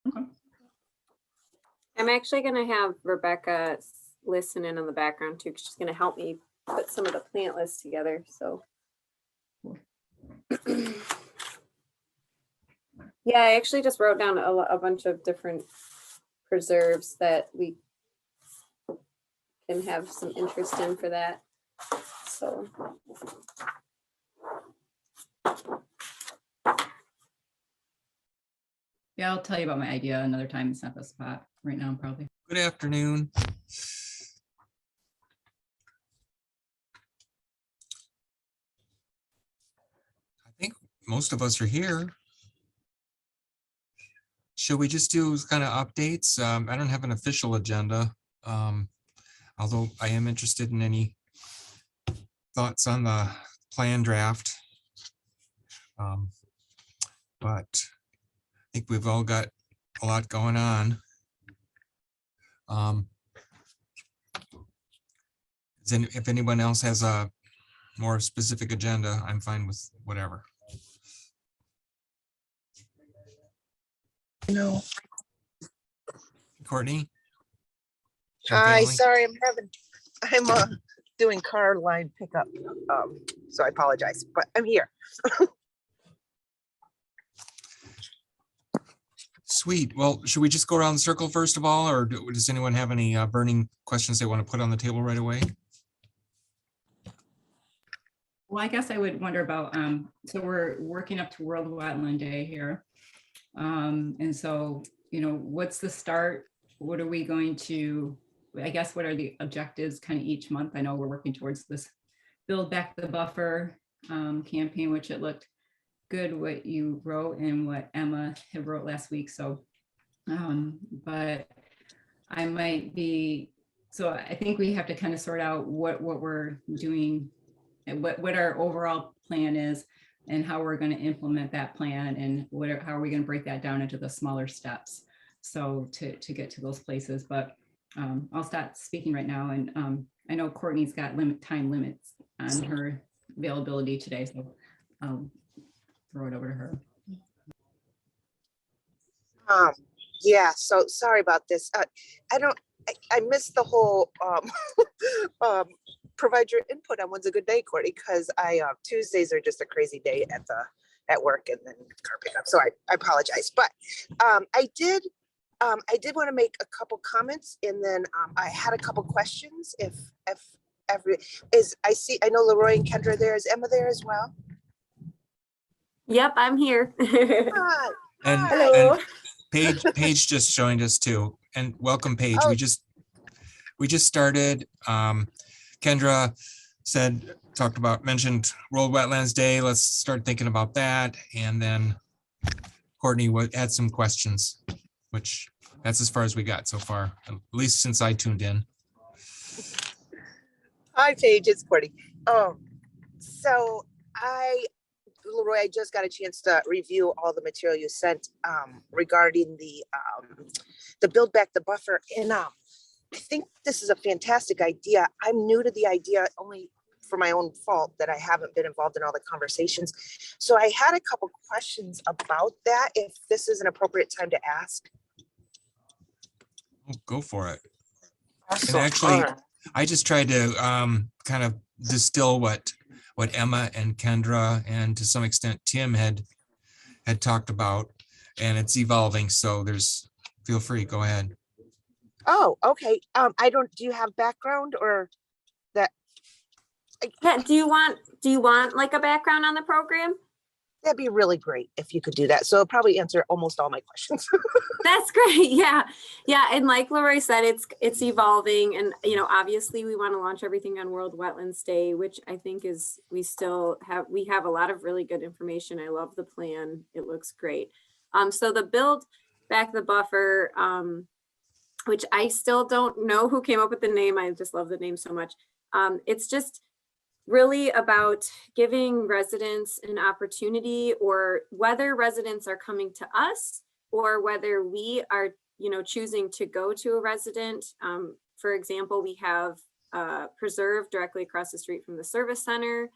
Okay. I'm actually going to have Rebecca listen in on the background too, because she's going to help me put some of the plant lists together. So, yeah, I actually just wrote down a bunch of different preserves that we can have some interest in for that. So, Yeah, I'll tell you about my idea another time. It's not the spot right now, probably. Good afternoon. I think most of us are here. Should we just do kind of updates? I don't have an official agenda, although I am interested in any thoughts on the plan draft. But I think we've all got a lot going on. If anyone else has a more specific agenda, I'm fine with whatever. No. Courtney? Hi, Family? sorry, I'm doing car line pickup. So I apologize, but I'm here. Sweet. Well, should we just go around the circle first of all, or does anyone have any burning questions they want to put on the table right away? Well, I guess I would wonder about, so we're working up to World Wetland Day here. And so, you know, what's the start? What are we going to, I guess, what are the objectives kind of each month? I know we're working towards this Build Back the Buffer campaign, which it looked good what you wrote and what Emma had wrote last week. So, but I might be, so I think we have to kind of sort out what we're doing and what our overall plan is and how we're going to implement that plan and how are we going to break that down into the smaller steps. So to get to those places, but I'll start speaking right now. And I know Courtney's got time limits on her availability today. So I'll throw it over to her. Yeah, so sorry about this. I missed the whole provide your input on when's a good day, Courtney, because Tuesdays are just a crazy day at work and then car pickup. So I apologize, but I did want to make a couple comments, and then I had a couple questions. If I know Leroy and Kendra there. Is Emma there as well? yep, I'm here. Hi. And, Hello. and Paige just joined us too. And welcome, Paige. Oh. We just started. Kendra mentioned World Wetlands Day. Let's start thinking about that. And then Courtney had some questions, which that's as far as we got so far, at least since I tuned in. Hi, Paige, it's Courtney. So Leroy, I just got a chance to review all the material you sent regarding the Build Back the Buffer. And I think this is a fantastic idea. I'm new to the idea only for my own fault that I haven't been involved in all the conversations. So I had a couple questions about that, if this is an appropriate time to ask. Oh, go for it. Awesome. And actually, I just tried to kind of distill what Emma and Kendra and to some extent Tim had talked about, and it's evolving. So feel free, go ahead. Oh, okay. Do you have background or that? Yeah, do you want like a background on the program? That'd be really great if you could do that. So it'll probably answer almost all my questions. That's great. Yeah. And like Leroy said, it's evolving, and obviously we want to launch everything on World Wetlands Day, which I think is we have a lot of really good information. I love the plan. It looks great. So the Build Back the Buffer, which I still don't know who came up with the name. I just love the name so much. It's just really about giving residents an opportunity, or whether residents are coming to us or whether we are, choosing to go to a resident. For example, we have preserve directly across the street from the service center,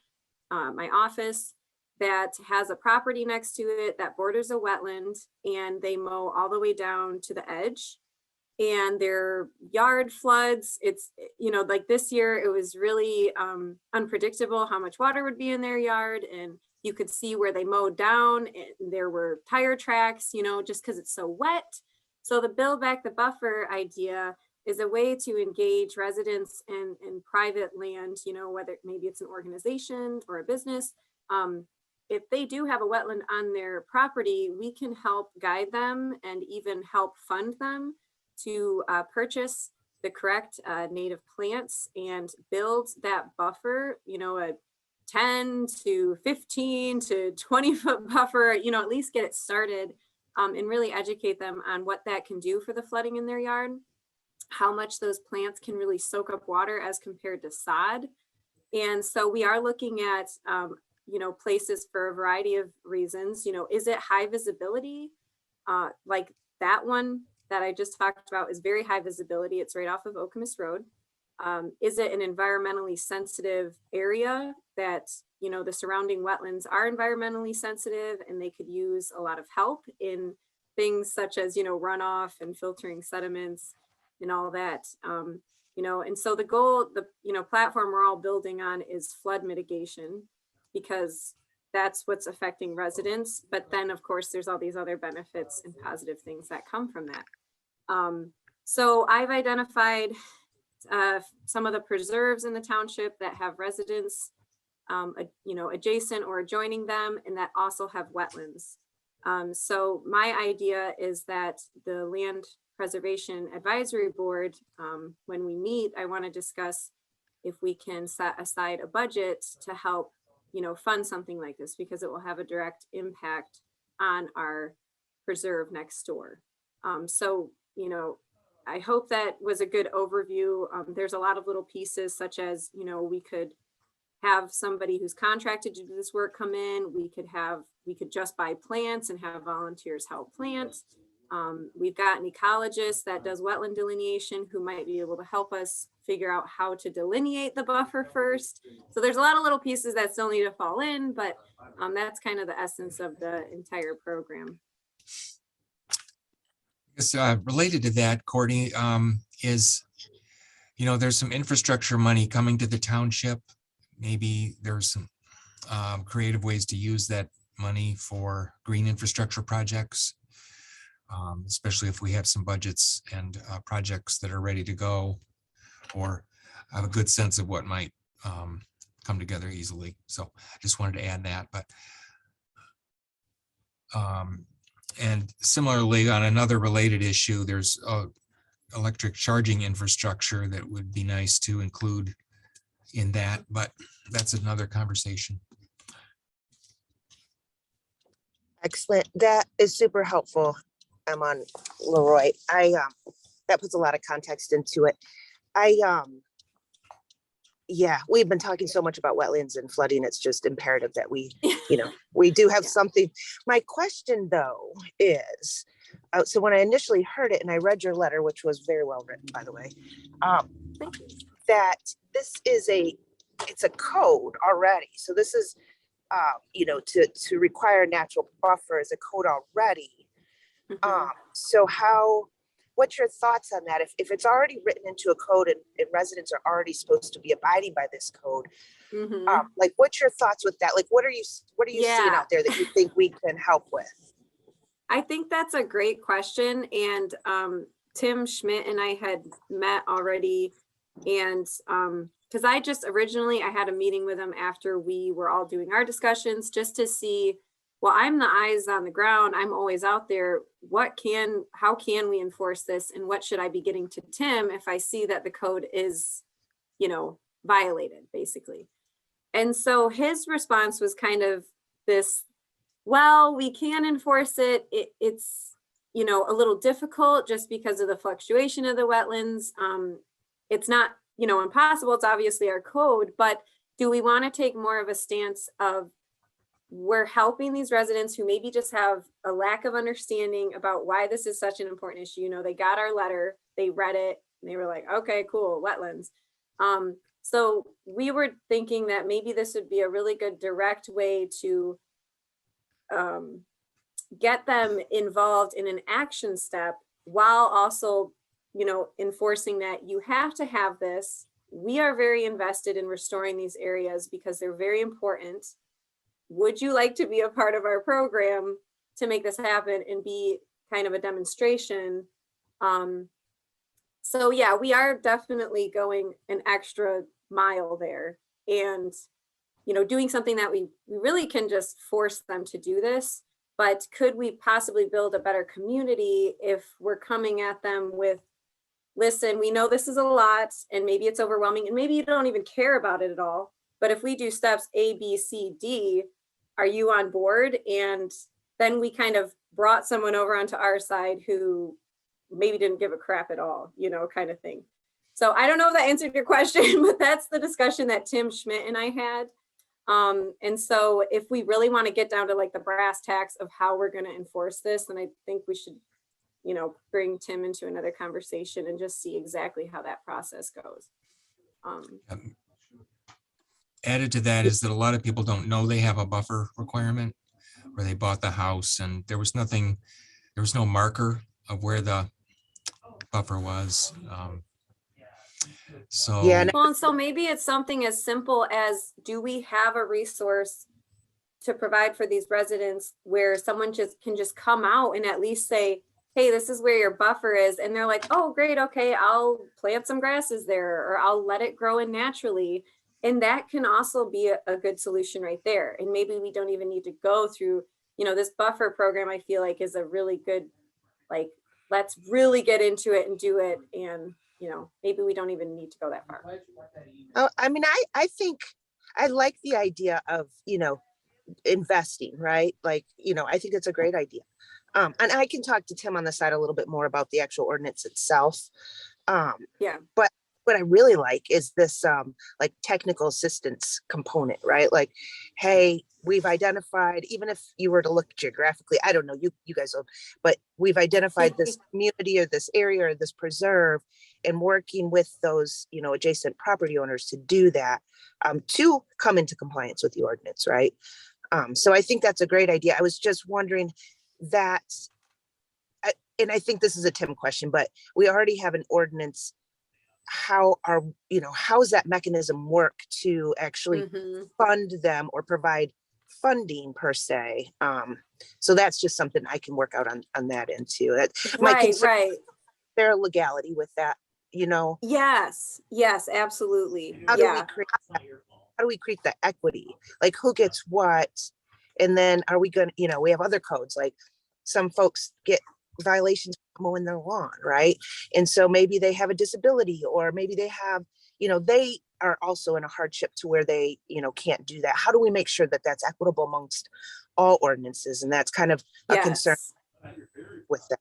my office. that has a property next to it that borders a wetland, and they mow all the way down to the edge, and their yard floods. It's, like this year, it was really unpredictable how much water would be in their yard, and you could see where they mowed down, and there were tire tracks, just because it's so wet. So the build back the buffer idea is a way to engage residents in private land, whether maybe it's an organization or a business. If they do have a wetland on their property, we can help guide them and even help fund them to purchase the correct native plants and build that buffer, a 10 to 15 to 20 foot buffer, at least get it started, and really educate them on what that can do for the flooding in their yard, how much those plants can really soak up water as compared to sod. And so we are looking at, places for a variety of reasons. Is it high visibility? Like that one that I just talked about is very high visibility. It's right off of Okemos Road. Is it an environmentally sensitive area that, the surrounding wetlands are environmentally sensitive and they could use a lot of help in things such as, runoff and filtering sediments and all that. And so the goal, the platform we're all building on is flood mitigation, because that's what's affecting residents. But then of course, there's all these other benefits and positive things that come from that. So I've identified some of the preserves in the township that have residents, adjacent or adjoining them, and that also have wetlands. So my idea is that the Land Preservation Advisory Board, when we meet, I want to discuss if we can set aside a budget to help, fund something like this, because it will have a direct impact on our preserve next door. So, I hope that was a good overview. There's a lot of little pieces, such as, we could have somebody who's contracted to do this work come in. We could just buy plants and have volunteers help plant. We've got an ecologist that does wetland delineation who might be able to help us figure out how to delineate the buffer first. So there's a lot of little pieces that still need to fall in, but that's kind of the essence of the entire program. Related to that, Courtney, is, there's some infrastructure money coming to the township. Maybe there's some creative ways to use that money for green infrastructure projects, especially if we have some budgets and projects that are ready to go, or have a good sense of what might come together easily. So I just wanted to add that. But and similarly, on another related issue, there's electric charging infrastructure that would be nice to include in that, but that's another conversation. Excellent. That is super helpful. I'm on Leroy. That puts a lot of context into it. Yeah, we've been talking so much about wetlands and flooding. It's just imperative that we, we do have something. My question though is, so when I initially heard it and I read your letter, which was very well written, by the way, that this is it's a code already. So this is, to require natural buffer is a code already. So what's your thoughts on that? If it's already written into a code and residents are already supposed to be abiding by this code, like what's your thoughts with that? Like, what are you seeing out there that you think we can help with? I think that's a great question. And Tim Schmidt and I had met already, and because I had a meeting with him after we were all doing our discussions, just to see, well, I'm the eyes on the ground. I'm always out there. How can we enforce this? And what should I be getting to Tim if I see that the code is, violated, basically? And so his response was kind of this, well, we can enforce it. It's, a little difficult just because of the fluctuation of the wetlands. It's not, impossible. It's obviously our code, but do we want to take more of a stance of, we're helping these residents who maybe just have a lack of understanding about why this is such an important issue. They got our letter, they read it, and they were like, okay, cool, wetlands. So we were thinking that maybe this would be a really good direct way to get them involved in an action step while also, enforcing that you have to have this. We are very invested in restoring these areas because they're very important. Would you like to be a part of our program to make this happen and be kind of a demonstration? So yeah, we are definitely going an extra mile there, and doing something that we really can just force them to do this. But could we possibly build a better community if we're coming at them with, listen, we know this is a lot and maybe it's overwhelming and maybe you don't even care about it at all. But if we do steps A, B, C, D, are you on board? And then we kind of brought someone over onto our side who maybe didn't give a crap at all, kind of thing. So I don't know if that answered your question, but that's the discussion that Tim Schmidt and I had. And so if we really want to get down to like the brass tacks of how we're going to enforce this, then I think we should, bring Tim into another conversation and just see exactly how that process goes. Added to that is that a lot of people don't know they have a buffer requirement, or they bought the house and there was no marker of where the buffer was. So Yeah, Well, and so maybe it's something as simple as, do we have a resource to provide for these residents where someone can just come out and at least say, hey, this is where your buffer is. And they're like, oh, great. Okay, I'll plant some grasses there, or I'll let it grow in naturally. And that can also be a good solution right there. And maybe we don't even need to go through, this buffer program, I feel like is a really good, like, let's really get into it and do it. And, maybe we don't even need to go that far. Oh, I mean, I think I like the idea of, investing, right? Like, I think it's a great idea. And I can talk to Tim on the side a little bit more about the actual ordinance itself. Yeah. But what I really like is this like technical assistance component, right? Like, hey, we've identified, even if you were to look geographically, I don't know, you guys will, but we've identified this community or this area or this preserve, and working with those, adjacent property owners to do that, to come into compliance with the ordinance, right? So I think that's a great idea. I was just wondering that, and I think this is a Tim question, but we already have an ordinance. How does that mechanism work to actually fund them or provide funding per se? So that's just something I can work out on that end too. Right. Their legality with that, Yes, absolutely. How do we create the equity? Like, who gets what? And then are we going to, we have other codes, like some folks get violations mowing their lawn, right? And so maybe they have a disability, or maybe they have, they are also in a hardship to where they, can't do that. How do we make sure that that's equitable amongst all ordinances? And that's kind of a concern with that.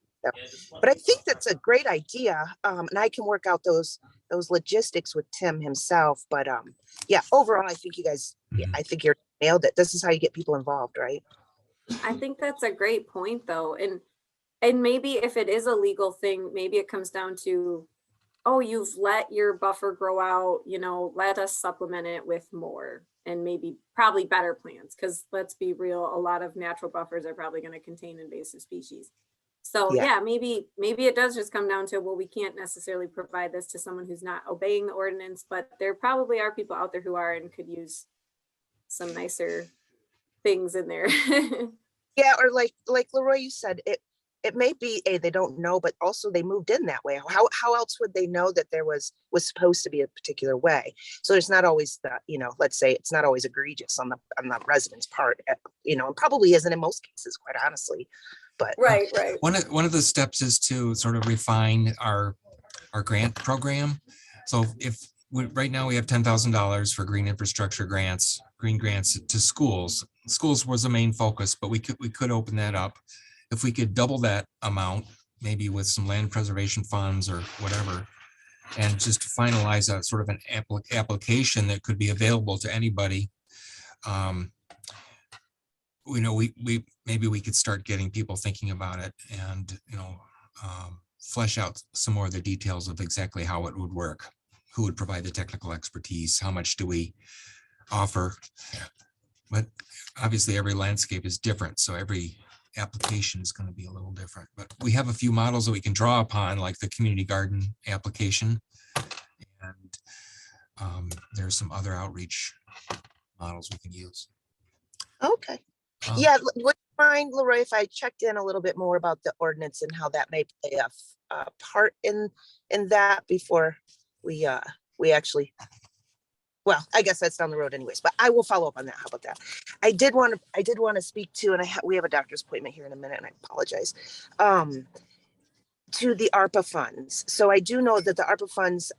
But I think that's a great idea. And I can work out those logistics with Tim himself. But yeah, overall, I think you guys, I think you're nailed it. This is how you get people involved, right? I think that's a great point though. And maybe if it is a legal thing, maybe it comes down to, oh, you've let your buffer grow out, let us supplement it with more, and maybe probably better plants. Because let's be real, a lot of natural buffers are probably going to contain invasive species. So yeah, maybe it does just come down to, well, we can't necessarily provide this to someone who's not obeying the ordinance, but there probably are people out there who are and could use some nicer things in there. Yeah, or like Leroy, you said, it may be they don't know, but also they moved in that way. How else would they know that there was supposed to be a particular way? So there's not always the, let's say it's not always egregious on the resident's part, and probably isn't in most cases, quite honestly. But right. One of the steps is to sort of refine our grant program. So right now we have $10,000 for green infrastructure grants, green grants to schools. Schools was the main focus, but we could open that up. If we could double that amount, maybe with some land preservation funds or whatever, and just finalize a sort of an application that could be available to anybody. Maybe we could start getting people thinking about it, and flesh out some more of the details of exactly how it would work. who would provide the technical expertise? How much do we offer? But obviously every landscape is different, so every application is going to be a little different. But we have a few models that we can draw upon, like the community garden application. And there's some other outreach models we can use. Okay. Yeah, would you mind, Leroy, if I checked in a little bit more about the ordinance and how that may play a part in that before we actually, well, I guess that's down the road anyways, but I will follow up on that. How about that? I did want to speak to, and we have a doctor's appointment here in a minute, and I apologize, to the ARPA funds. So I do know that the ARPA funds,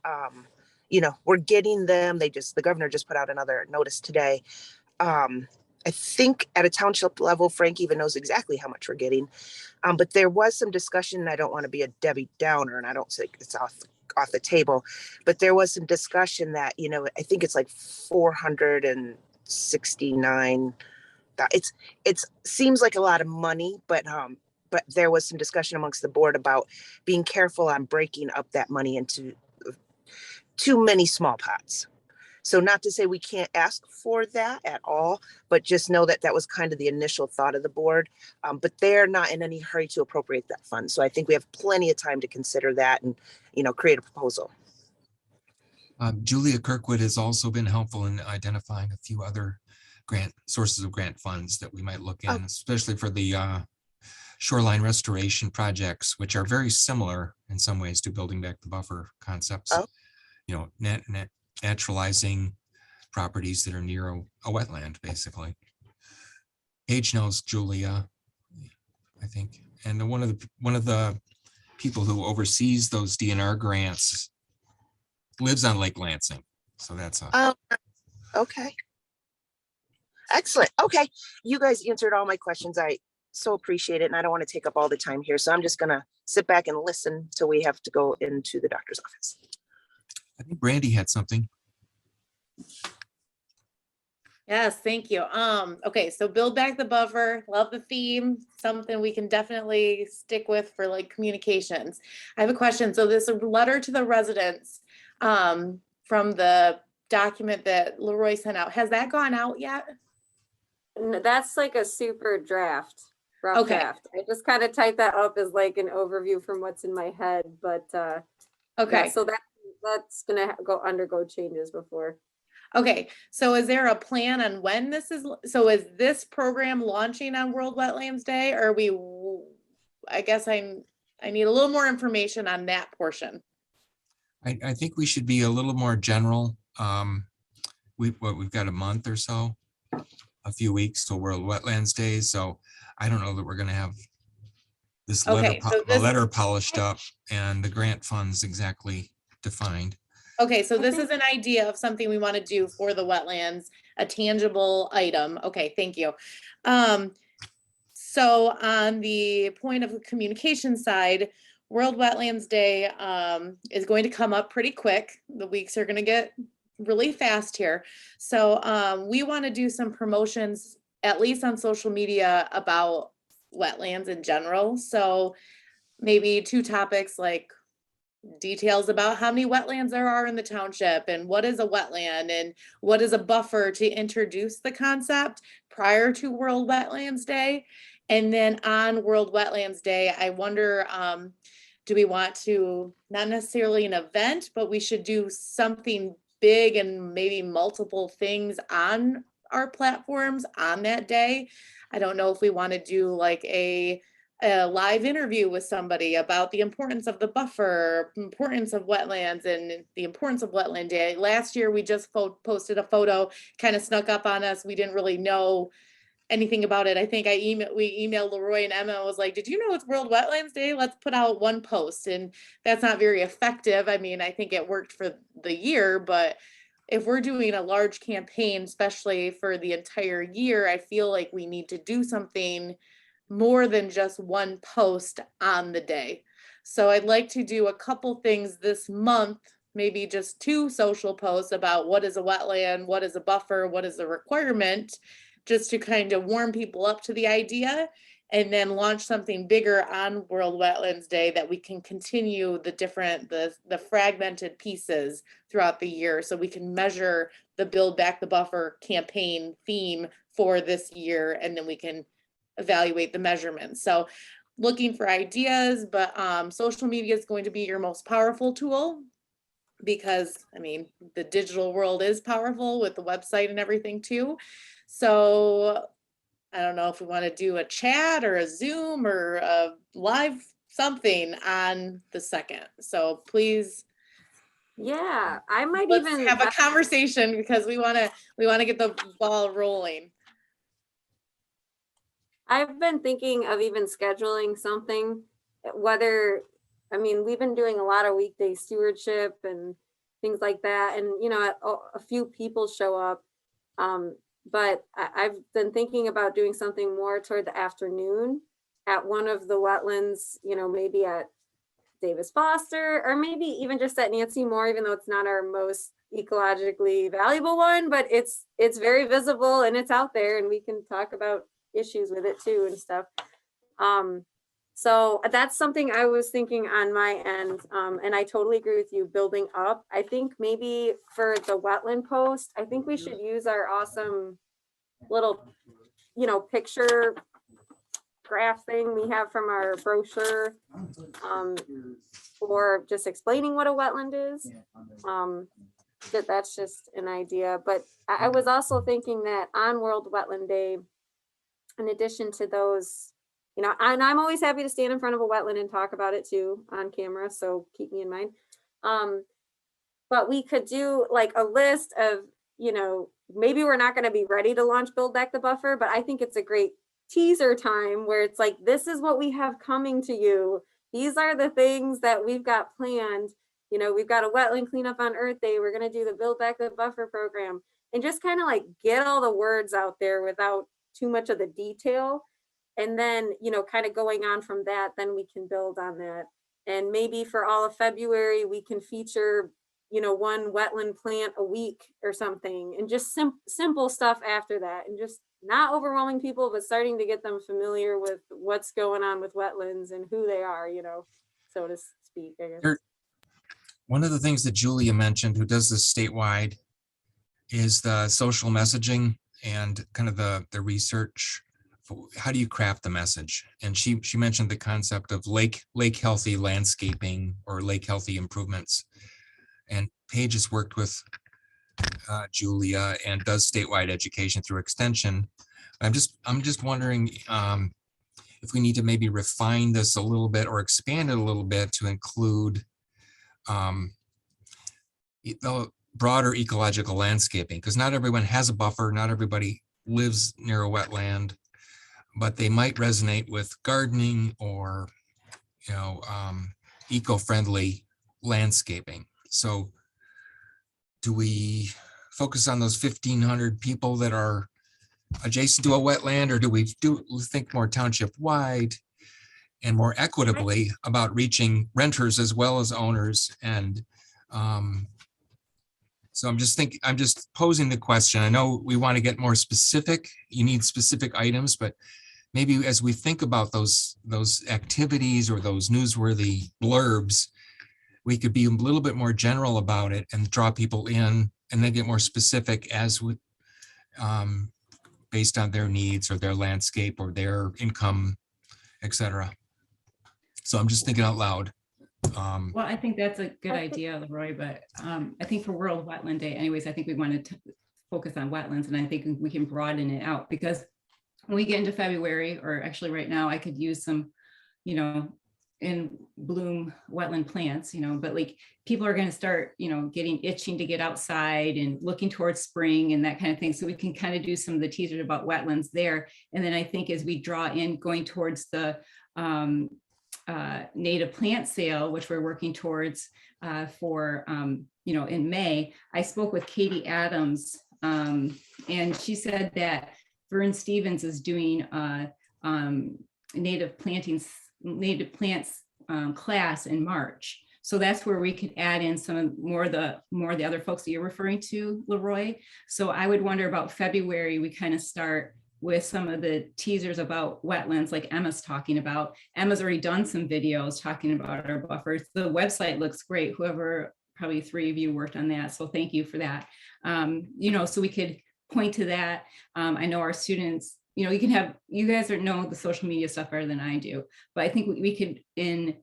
we're getting them. The governor just put out another notice today. I think at a township level, Frank even knows exactly how much we're getting. But there was some discussion, and I don't want to be a Debbie Downer, and I don't think it's off the table, but there was some discussion that, I think it's like 469. It seems like a lot of money, but there was some discussion amongst the board about being careful on breaking up that money into too many small pots. So not to say we can't ask for that at all, but just know that that was kind of the initial thought of the board. But they're not in any hurry to appropriate that fund. So I think we have plenty of time to consider that and, create a proposal. Julia Kirkwood has also been helpful in identifying a few other sources of grant funds that we might look in, especially for the shoreline restoration projects, which are very similar in some ways to building back the buffer concepts. Naturalizing properties that are near a wetland, basically. Paige knows Julia, I think, and one of the people who oversees those DNR grants lives on Lake Lansing, so that's okay. Excellent. Okay, you guys answered all my questions. I so appreciate it, and I don't want to take up all the time here, so I'm just gonna sit back and listen till we have to go into the doctor's office. I think Brandy had something. Yes, thank you. Okay, so build back the buffer, love the theme, something we can definitely stick with for like communications. I have a question. So this letter to the residents from the document that Leroy sent out, has that gone out yet? No, that's like a super rough draft. I just kind of typed that up as like an overview from what's in my head, but Okay. yeah, so that's gonna undergo changes before. Okay, so is there a plan on when this is, so is this program launching on World Wetlands Day, or I guess I need a little more information on that portion. I think we should be a little more general. We've got a month or so, a few weeks till World Wetlands Day, so I don't know that we're going to have this letter polished up and the grant funds exactly defined. Okay, so this is an idea of something we want to do for the wetlands, a tangible item. Okay, thank you. So on the point of the communication side, World Wetlands Day is going to come up pretty quick. The weeks are going to get really fast here. So we want to do some promotions, at least on social media, about wetlands in general. So maybe 2 topics like details about how many wetlands there are in the township and what is a wetland and what is a buffer to introduce the concept prior to World Wetlands Day. And then on World Wetlands Day, I wonder, do we want to, not necessarily an event, but we should do something big and maybe multiple things on our platforms on that day. I don't know if we want to do like a live interview with somebody about the importance of the buffer, importance of wetlands, and the importance of Wetland Day. Last year, we just posted a photo, kind of snuck up on us. We didn't really know anything about it. I think we emailed Leroy and Emma and was like, did you know it's World Wetlands Day? Let's put out one post. And that's not very effective. I mean, I think it worked for the year, but if we're doing a large campaign, especially for the entire year, I feel like we need to do something more than just one post on the day. So I'd like to do a couple things this month, maybe just 2 social posts about what is a wetland, what is a buffer, what is a requirement, just to kind of warm people up to the idea. and then launch something bigger on World Wetlands Day that we can continue the fragmented pieces throughout the year, so we can measure the Build Back the Buffer campaign theme for this year, and then we can evaluate the measurements. So looking for ideas, but social media is going to be your most powerful tool, because I mean, the digital world is powerful with the website and everything too. So I don't know if we want to do a chat or a Zoom or a live something on the 2nd. So please, Yeah, I might let's even have a conversation, because we want to get the ball rolling. I've been thinking of even scheduling something, whether, I mean, we've been doing a lot of weekday stewardship and things like that. And, you know, a few people show up. But I've been thinking about doing something more toward the afternoon at one of the wetlands, you know, maybe at Davis Foster, or maybe even just at Nancy Moore, even though it's not our most ecologically valuable one, but it's very visible and it's out there, and we can talk about issues with it too and stuff. So that's something I was thinking on my end. And I totally agree with you, building up. I think maybe for the wetland post, I think we should use our awesome little, you know, picture graph thing we have from our brochure, for just explaining what a wetland is. That's just an idea. But I was also thinking that on World Wetland Day, in addition to those, you know, and I'm always happy to stand in front of a wetland and talk about it too on camera, so keep me in mind. But we could do like a list of, you know, maybe we're not going to be ready to launch Build Back the Buffer, but I think it's a great teaser time where it's like, this is what we have coming to you. These are the things that we've got planned. You know, we've got a wetland cleanup on Earth Day. We're going to do the Build Back the Buffer program, and just kind of like get all the words out there without too much of the detail. And then, you know, kind of going on from that, then we can build on that. And maybe for all of February, we can feature, you know, one wetland plant a week or something, and just simple stuff after that, and just not overwhelming people, but starting to get them familiar with what's going on with wetlands and who they are, you know, so to speak, I guess. One of the things that Julia mentioned, who does this statewide, is the social messaging and kind of the research. How do you craft the message? And she mentioned the concept of lake healthy landscaping or lake healthy improvements. And Paige has worked with Julia and does statewide education through extension. I'm just wondering if we need to maybe refine this a little bit or expand it a little bit to include the broader ecological landscaping, because not everyone has a buffer, not everybody lives near a wetland, but they might resonate with gardening or, you know, eco-friendly landscaping. So do we focus on those 1,500 people that are adjacent to a wetland, or do we think more township wide and more equitably about reaching renters as well as owners? And so I'm just posing the question. I know we want to get more specific. You need specific items, but maybe as we think about those activities or those newsworthy blurbs, we could be a little bit more general about it and draw people in, and then get more specific as with based on their needs or their landscape or their income, etc. So I'm just thinking out loud. Well, I think that's a good idea, Leroy, but I think for World Wetland Day anyways, I think we wanted to focus on wetlands, and I think we can broaden it out, because when we get into February, or actually right now, I could use some, you know, in bloom wetland plants, you know, but like people are going to start, you know, getting itching to get outside and looking towards spring and that kind of thing. So we can kind of do some of the teasers about wetlands there. And then I think as we draw in going towards the native plant sale, which we're working towards for, you know, in May, I spoke with Katie Adams, and she said that Vern Stevens is doing native plants class in March. So that's where we could add in some more of the other folks that you're referring to, Leroy. So I would wonder about February, we kind of start with some of the teasers about wetlands, like Emma's talking about. Emma's already done some videos talking about our buffers. The website looks great. Whoever, probably 3 of you worked on that. So thank you for that. You know, so we could point to that. I know our students, you know, you guys know the social media stuff better than I do, but I think we could, in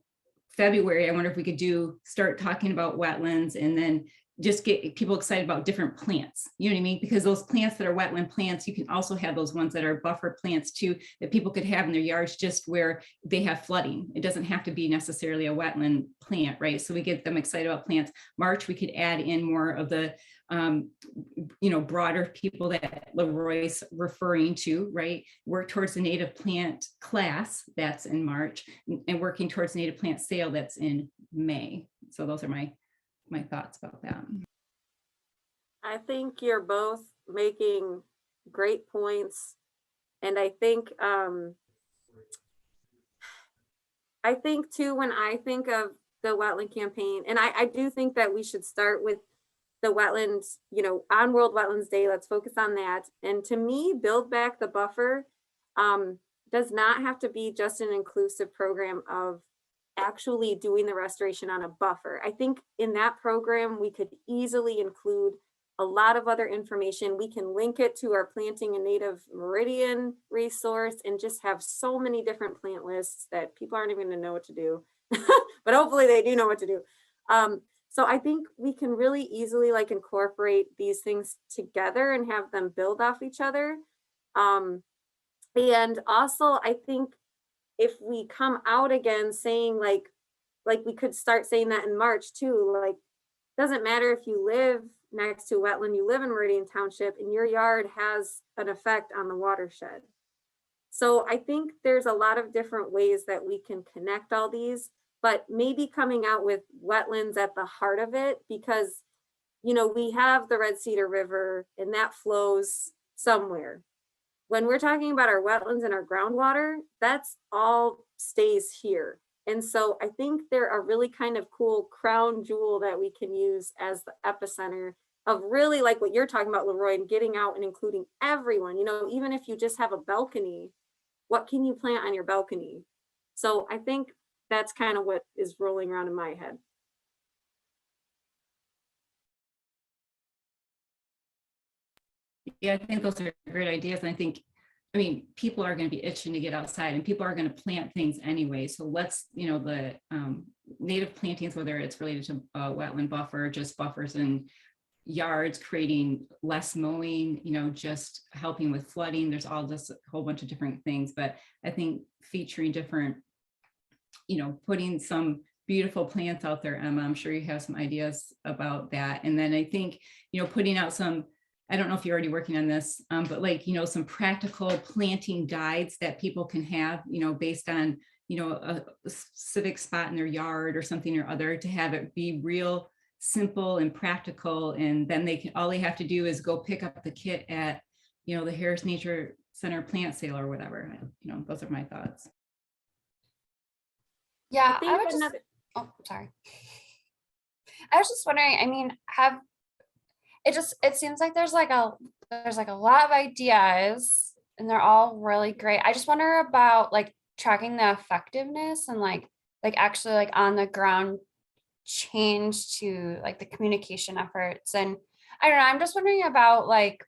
February, I wonder if we could start talking about wetlands and then just get people excited about different plants, you know what I mean? Because those plants that are wetland plants, you can also have those ones that are buffer plants too, that people could have in their yards just where they have flooding. It doesn't have to be necessarily a wetland plant, right? So we get them excited about plants. March, we could add in more of the, you know, broader people that Leroy's referring to, right? Work towards the native plant class, that's in March, and working towards native plant sale, that's in May. So those are my thoughts about that. I think you're both making great points. And I think too, when I think of the wetland campaign, and I do think that we should start with the wetlands, you know, on World Wetlands Day, let's focus on that. And to me, Build Back the Buffer does not have to be just an inclusive program of actually doing the restoration on a buffer. I think in that program, we could easily include a lot of other information. We can link it to our Planting a Native Meridian resource and just have so many different plant lists that people aren't even gonna know what to do, but hopefully they do know what to do. So I think we can really easily like incorporate these things together and have them build off each other. And also I think if we come out again saying like we could start saying that in March too, like, doesn't matter if you live next to a wetland, you live in Meridian Township and your yard has an effect on the watershed. So I think there's a lot of different ways that we can connect all these, but maybe coming out with wetlands at the heart of it, because, you know, we have the Red Cedar River and that flows somewhere. When we're talking about our wetlands and our groundwater, that's all stays here. And so I think they're a really kind of cool crown jewel that we can use as the epicenter of really like what you're talking about, Leroy, and getting out and including everyone. You know, even if you just have a balcony, what can you plant on your balcony? So I think that's kind of what is rolling around in my head. Yeah, I think those are great ideas. And I mean, people are going to be itching to get outside and people are going to plant things anyway. So let's, you know, the native plantings, whether it's related to wetland buffer, just buffers and yards, creating less mowing, you know, just helping with flooding. There's all just a whole bunch of different things, but I think featuring different, you know, putting some beautiful plants out there, Emma, I'm sure you have some ideas about that. And then I think, you know, putting out some, I don't know if you're already working on this, but like, you know, some practical planting guides that people can have, you know, based on, you know, a specific spot in their yard or something or other, to have it be real simple and practical. And then all they have to do is go pick up the kit at, you know, the Harris Nature Center plant sale or whatever. You know, those are my thoughts. Yeah, I would just, oh, sorry. I was just wondering, I mean, it seems like there's like a lot of ideas and they're all really great. I just wonder about like tracking the effectiveness and like actually like on the ground change to like the communication efforts. And I don't know, I'm just wondering about like,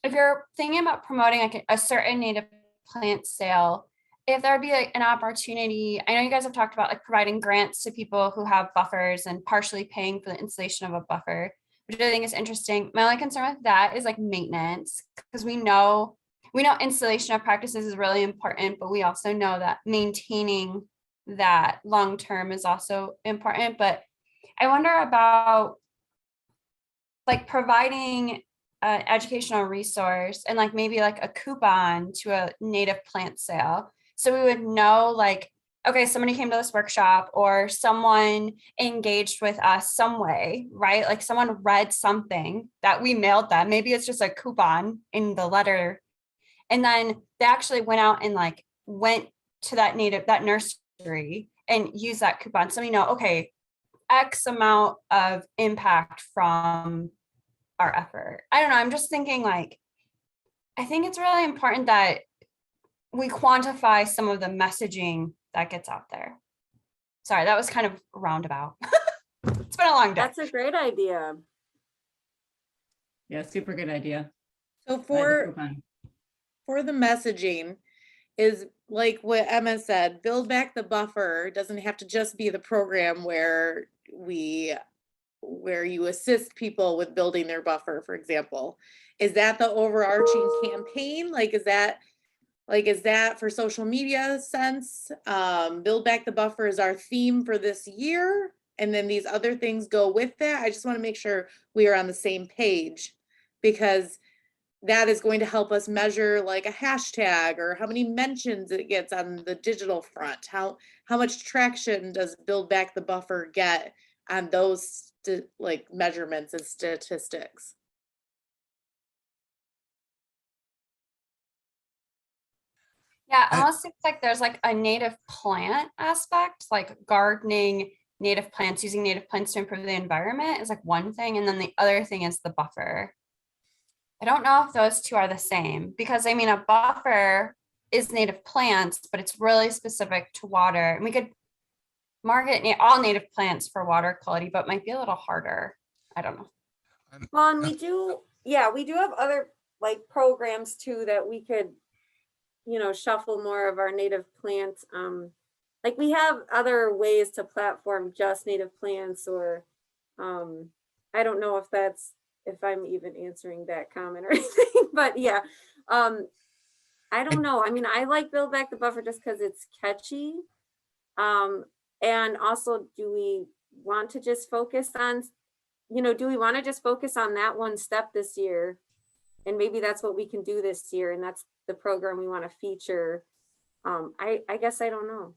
if you're thinking about promoting like a certain native plant sale, if there'd be like an opportunity, I know you guys have talked about like providing grants to people who have buffers and partially paying for the installation of a buffer, which I think is interesting. My only concern with that is like maintenance, because we know installation of practices is really important, but we also know that maintaining that long-term is also important. But I wonder about like providing an educational resource and like maybe like a coupon to a native plant sale. So we would know like, okay, somebody came to this workshop or someone engaged with us some way, right? Like someone read something that we mailed them. Maybe it's just a coupon in the letter. And then they actually went out and like went to that nursery and used that coupon. So we know, okay, X amount of impact from our effort. I don't know. I'm just thinking like, I think it's really important that we quantify some of the messaging that gets out there. Sorry, that was kind of roundabout. It's been a long day. That's a great idea. Yeah, super good idea. So I had the for coupon. the messaging is like what Emma said, build back the buffer doesn't have to just be the program where you assist people with building their buffer, for example. Is that the overarching campaign? Is that for social media sense? Build back the buffer is our theme for this year. And then these other things go with that. I just want to make sure we are on the same page, because that is going to help us measure like a hashtag or how many mentions it gets on the digital front. How much traction does build back the buffer get on those measurements and statistics? Yeah, it almost seems like there's like a native plant aspect, like gardening native plants, using native plants to improve the environment is like one thing. And then the other thing is the buffer. I don't know if those two are the same, because I mean, a buffer is native plants, but it's really specific to water. And we could market all native plants for water quality, but might be a little harder. I don't know. Well, and we do have other like programs too that we could, shuffle more of our native plants. Like we have other ways to platform just native plants, or I don't know if I'm even answering that comment or anything, but yeah. I don't know. I mean, I like Build Back the Buffer just because it's catchy. And also, do we want to just focus on, that one step this year? And maybe that's what we can do this year, and that's the program we want to feature. I guess I don't know.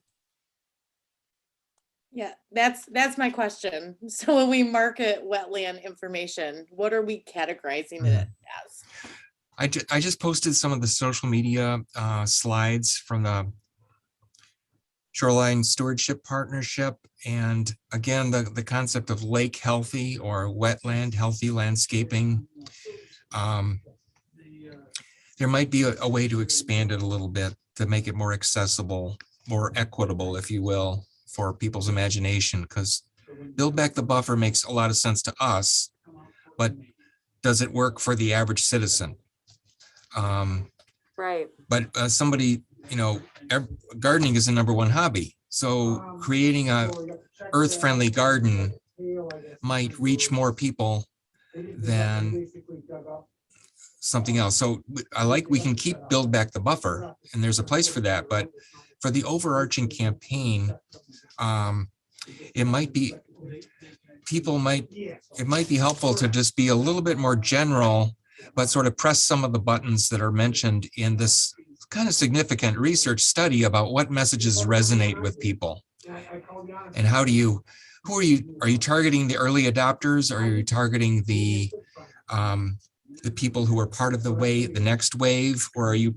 Yeah, that's my question. So when we market wetland information, what are we categorizing it as? I just posted some of the social media slides from the Shoreline Stewardship Partnership. And again, the concept of lake healthy or wetland healthy landscaping. There might be a way to expand it a little bit to make it more accessible, more equitable, if you will, for people's imagination, because Build Back the Buffer makes a lot of sense to us, but does it work for the average citizen? Right. But somebody, gardening is the #1 hobby. So creating a earth-friendly garden might reach more people than something else. So we can keep Build Back the Buffer, and there's a place for that. But for the overarching campaign, it might be helpful to just be a little bit more general, but sort of press some of the buttons that are mentioned in this kind of significant research study about what messages resonate with people. And are you targeting the early adopters? Or are you targeting the people who are part of the next wave? Or are you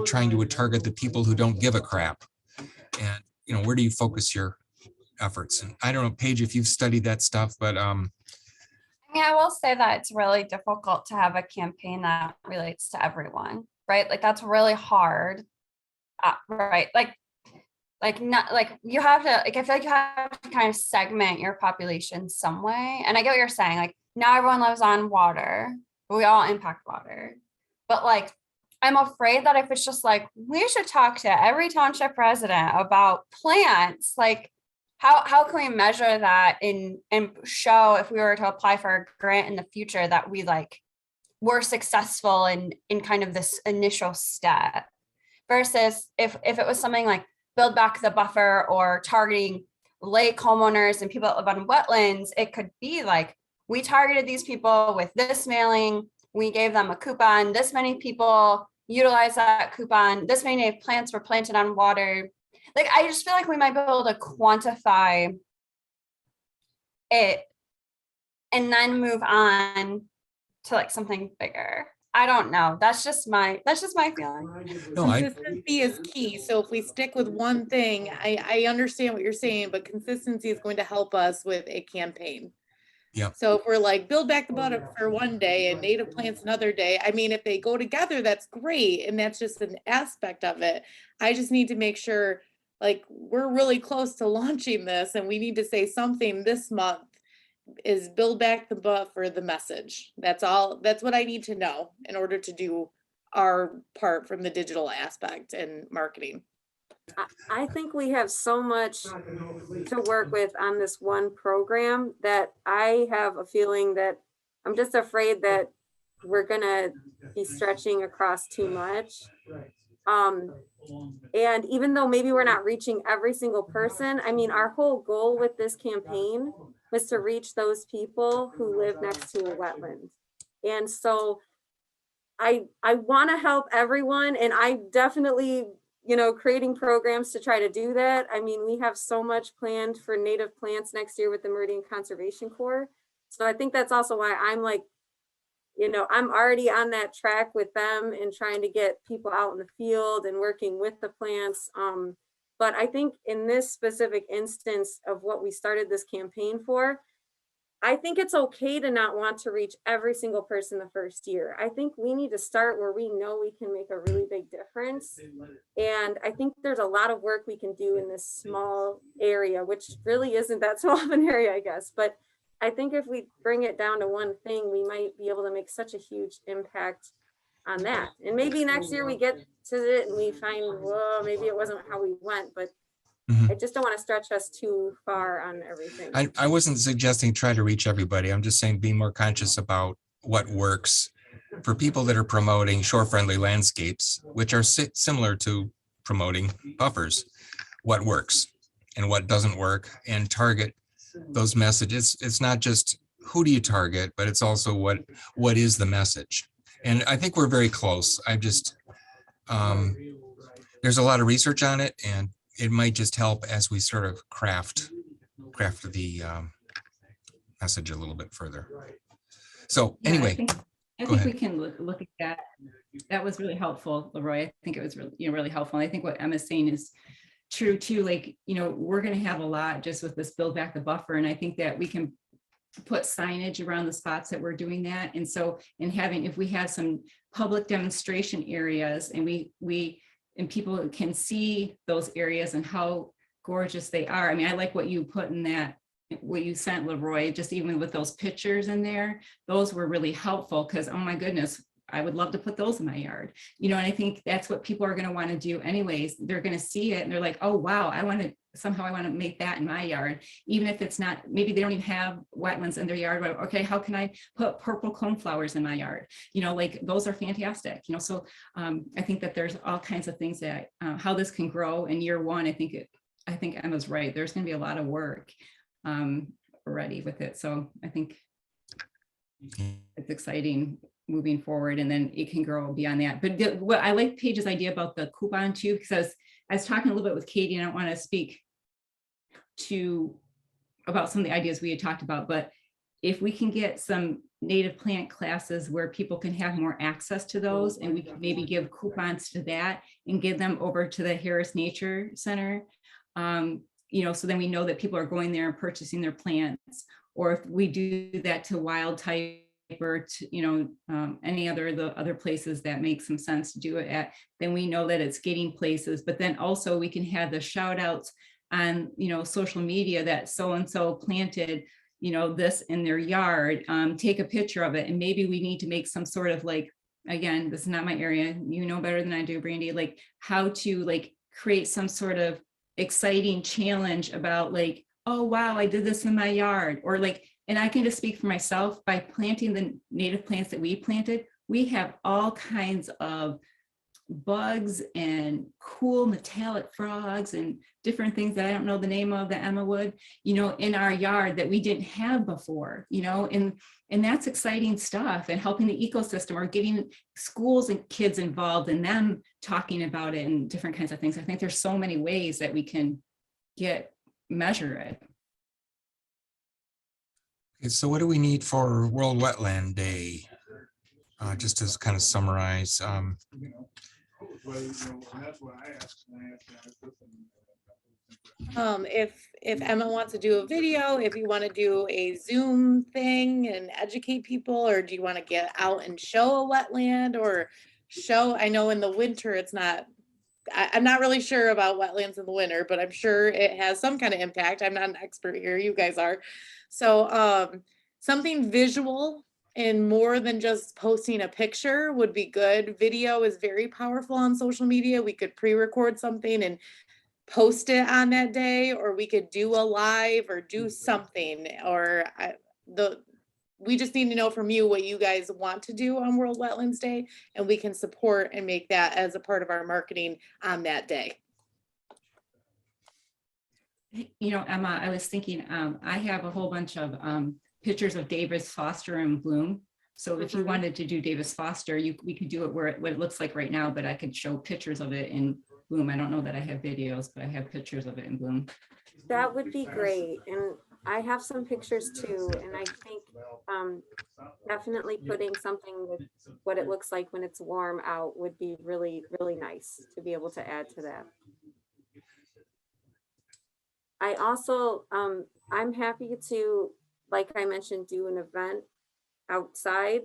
trying to target the people who don't give a crap? And where do you focus your efforts? And I don't know, Paige, if you've studied that stuff, but I will say that it's really difficult to have a campaign that relates to everyone, right? Like that's really hard, right? You have to, I feel like you have to kind of segment your population some way. And I get what you're saying. Like now everyone lives on water, but we all impact water. But I'm afraid that if it's just we should talk to every township resident about plants, how can we measure that and show, if we were to apply for a grant in the future, that we were successful in kind of this initial step, versus if it was something like Build Back the Buffer or targeting lake homeowners and people that live on wetlands, it could be we targeted these people with this mailing, we gave them a coupon, this many people utilize that coupon, this many native plants were planted on water. I just feel like we might be able to quantify it and then move on to something bigger. I don't know. That's just my feeling. no, Consistency is key. So if we stick with one thing, I understand what you're saying, but consistency is going to help us with a campaign. Yep. So if we're like build back the bottom for one day and native plants another day, I mean, if they go together, that's great. And that's just an aspect of it. I just need to make sure like we're really close to launching this and we need to say something this month is build back the buffer, the message. That's all. That's what I need to know in order to do our part from the digital aspect and marketing. I think we have so much to work with on this one program that I have a feeling that I'm just afraid that we're gonna be stretching across too much. And even though maybe we're not reaching every single person, I mean, our whole goal with this campaign was to reach those people who live next to a wetland. And so I want to help everyone, and I definitely, you know, creating programs to try to do that. I mean, we have so much planned for native plants next year with the Meridian Conservation Corps. So I think that's also why I'm like, you know, I'm already on that track with them and trying to get people out in the field and working with the plants. But I think in this specific instance of what we started this campaign for, I think it's okay to not want to reach every single person the first year. I think we need to start where we know we can make a really big difference. And I think there's a lot of work we can do in this small area, which really isn't that small of an area, I guess. But I think if we bring it down to one thing, we might be able to make such a huge impact on that. And maybe next year we get to it and we find, well, maybe it wasn't how we went, but I just don't want to stretch us too far on everything. I wasn't suggesting try to reach everybody. I'm just saying be more conscious about what works for people that are promoting shore-friendly landscapes, which are similar to promoting buffers. What works and what doesn't work, and target those messages. It's not just who do you target, but it's also what is the message. And I think we're very close. I just there's a lot of research on it, and it might just help as we sort of craft the message a little bit further. So Yeah, anyway, I go think we ahead. can look at that. That was really helpful, Leroy. I think it was really, really helpful. And I think what Emma's saying is true too. Like, we're going to have a lot just with this build back the buffer. And I think that we can put signage around the spots that we're doing that. And so if we have some public demonstration areas and and people can see those areas and how gorgeous they are. I mean, I like what you put in that, what you sent, Leroy, just even with those pictures in there, those were really helpful because, oh my goodness, I would love to put those in my yard. And I think that's what people are going to want to do anyways. They're going to see it and they're like, oh, wow, I want to make that in my yard. Even if it's not, maybe they don't even have wetlands in their yard. But okay, how can I put purple coneflowers in my yard? Like those are fantastic. So I think that there's all kinds of things that how this can grow in year one. I think Emma's right. There's going to be a lot of work already with it. So I think it's exciting moving forward, and then it can grow beyond that. But what I like Paige's idea about the coupon too, because I was talking a little bit with Katie, and I don't want to speak about some of the ideas we had talked about, but if we can get some native plant classes where people can have more access to those, and we can maybe give coupons to that and give them over to the Harris Nature Center, so then we know that people are going there and purchasing their plants. Or if we do that to Wild Type or to, any other places that make some sense to do it at, then we know that it's getting places. But then also we can have the shout outs on, social media that so-and-so planted, this in their yard, take a picture of it. And maybe we need to make some sort of again, this is not my area, better than I do, Brandy, how to create some sort of exciting challenge about oh, wow, I did this in my yard. Or and I can just speak for myself, by planting the native plants that we planted, we have all kinds of bugs and cool metallic frogs and different things that I don't know the name of that Emma would, in our yard that we didn't have before, and that's exciting stuff, and helping the ecosystem, or getting schools and kids involved in them talking about it and different kinds of things. I think there's so many ways that we can measure it. Okay, so what do we need for World Wetland Day? Just to kind of summarize. If Emma wants to do a video, if you want to do a Zoom thing and educate people, or do you want to get out and show a wetland or show, I know in the winter it's not, I'm not really sure about wetlands in the winter, but I'm sure it has some kind of impact. I'm not an expert here, you guys are. So something visual and more than just posting a picture would be good. Video is very powerful on social media. We could pre-record something and post it on that day, or we could do a live or do something, or we just need to know from you what you guys want to do on World Wetlands Day, and we can support and make that as a part of our marketing on that day. You know, Emma, I was thinking, I have a whole bunch of pictures of Davis Foster in bloom. So if you wanted to do Davis Foster, we could do it what it looks like right now, but I could show pictures of it in bloom. I don't know that I have videos, but I have pictures of it in bloom. That would be great. And I have some pictures too. And I think definitely putting something with what it looks like when it's warm out would be really, really nice to be able to add to that. I also, I'm happy to, like I mentioned, do an event outside.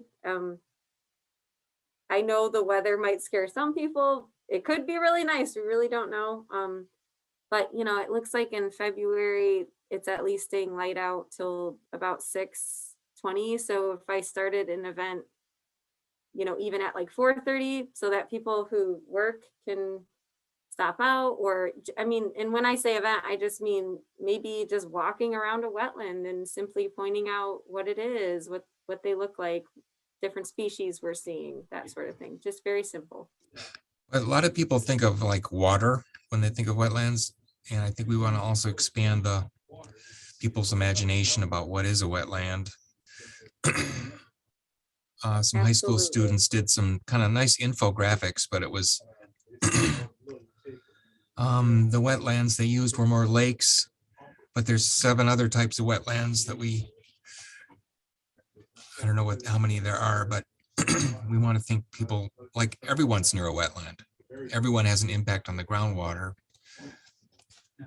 I know the weather might scare some people. It could be really nice. We really don't know. But you know, it looks like in February, it's at least staying light out till about 6:20. So if I started an event, you know, even at like 4:30, so that people who work can stop out, or I mean, and when I say event, I just mean maybe just walking around a wetland and simply pointing out what it is, what they look like, different species we're seeing, that sort of thing. Just very simple. A lot of people think of like water when they think of wetlands. And I think we want to also expand the people's imagination about what is a wetland. Some high school Absolutely. students did some kind of nice infographics, but it was the wetlands they used were more lakes, but there's 7 other types of wetlands that I don't know how many there are, but we want to think people, like everyone's near a wetland. Everyone has an impact on the groundwater.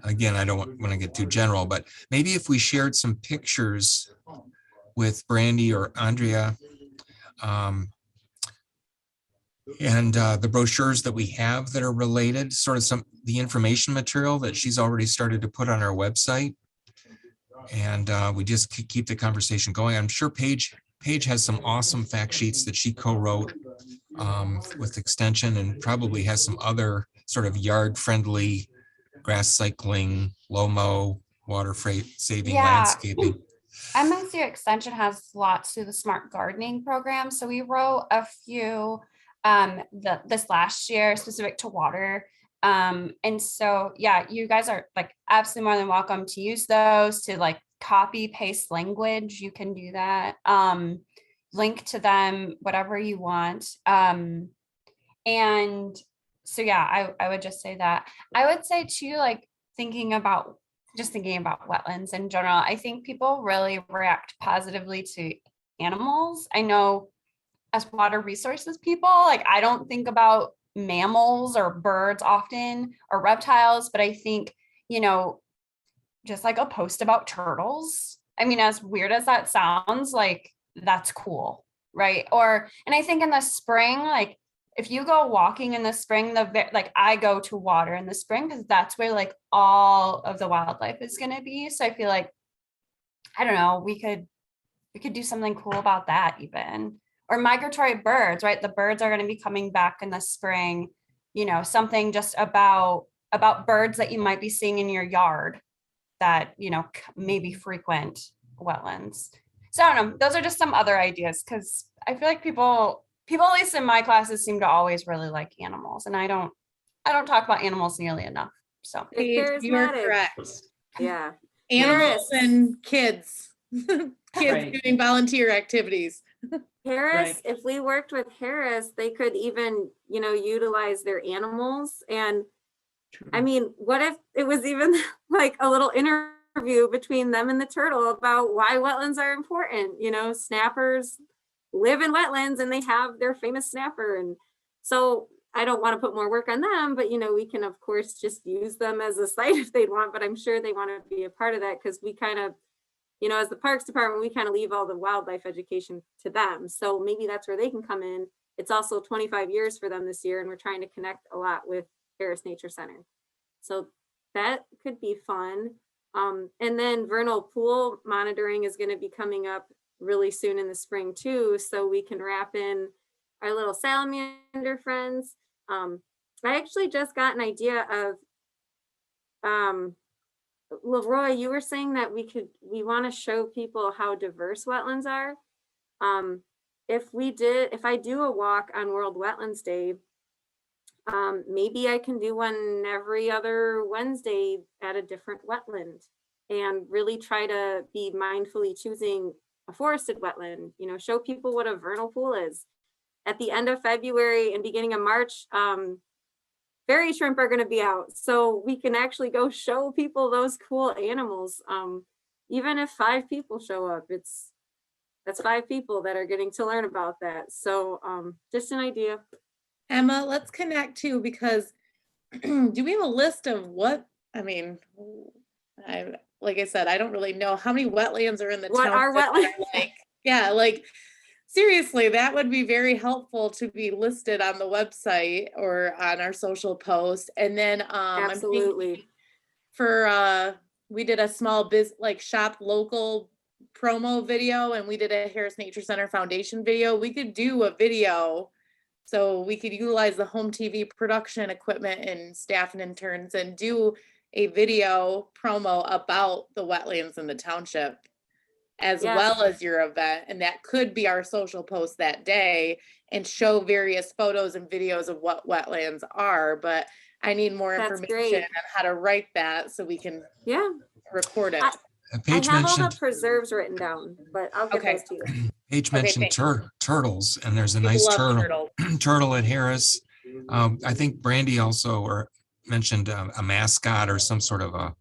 Again, I don't want to get too general, but maybe if we shared some pictures with Brandy or Andrea, and the brochures that we have that are related, sort of the information material that she's already started to put on our website. And we just keep the conversation going. I'm sure Paige has some awesome fact sheets that she co-wrote with Extension, and probably has some other sort of yard-friendly grass cycling, low mow, water freight saving landscaping. MSU Extension has lots through the Smart Gardening program. So we wrote a few this last year specific to water. And so, yeah, you guys are like absolutely more than welcome to use those to like copy paste language. You can do that. Link to them, whatever you want. And so, yeah, I would just say that. I would say too, like thinking about wetlands in general, I think people really react positively to animals. I know as water resources people, like I don't think about mammals or birds often or reptiles, but I think, you know, just like a post about turtles. I mean, as weird as that sounds, like that's cool, right? And I think in the spring, like if you go walking in the spring, like I go to water in the spring because that's where like all of the wildlife is going to be. So I feel like, I don't know, we could do something cool about that even. Or migratory birds, right? The birds are going to be coming back in the spring, you know, something just about birds that you might be seeing in your yard that, you know, maybe frequent wetlands. So I don't know, those are just some other ideas, because I feel like people, at least in my classes, seem to always really like animals. And I don't talk about animals nearly enough. So They're You are charismatic. correct. Yeah. Animals and kids. Kids Right. doing volunteer activities. Harris, Right. if we worked with Harris, they could even, you know, utilize their animals. And I mean, what if it was even like a little interview between them and the turtle about why wetlands are important? You know, snappers live in wetlands and they have their famous snapper. And so I don't want to put more work on them, but we can of course just use them as a site if they'd want, but I'm sure they want to be a part of that because we kind of, as the Parks Department, we kind of leave all the wildlife education to them. So maybe that's where they can come in. It's also 25 years for them this year, and we're trying to connect a lot with Harris Nature Center. So that could be fun. And then vernal pool monitoring is going to be coming up really soon in the spring too. So we can wrap in our little salamander friends. I actually just got an idea of, Leroy, you were saying that we want to show people how diverse wetlands are. If I do a walk on World Wetlands Day, maybe I can do one every other Wednesday at a different wetland and really try to be mindfully choosing a forested wetland, show people what a vernal pool is. At the end of February and beginning of March, fairy shrimp are going to be out. So we can actually go show people those cool animals. Even if 5 people show up, that's 5 people that are getting to learn about that. So just an idea. Emma, let's connect too, because do we have a list of what, like I said, I don't really know how many wetlands are in the What town. are wetlands? Like seriously, that would be very helpful to be listed on the website or on our social posts. And then Absolutely. We did a small shop local promo video, and we did a Harris Nature Center Foundation video. We could do a video, so we could utilize the home TV production equipment and staff and interns and do a video promo about the wetlands in the township as well as your event. And that could be our social post that day and show various photos and videos of what wetlands are. But I need more information on how to write that so we can record it. I have all the preserves written down, but I'll get those to you. Paige mentioned turtles, and there's a nice turtle at Harris. I think Brandy also mentioned a mascot or some sort of a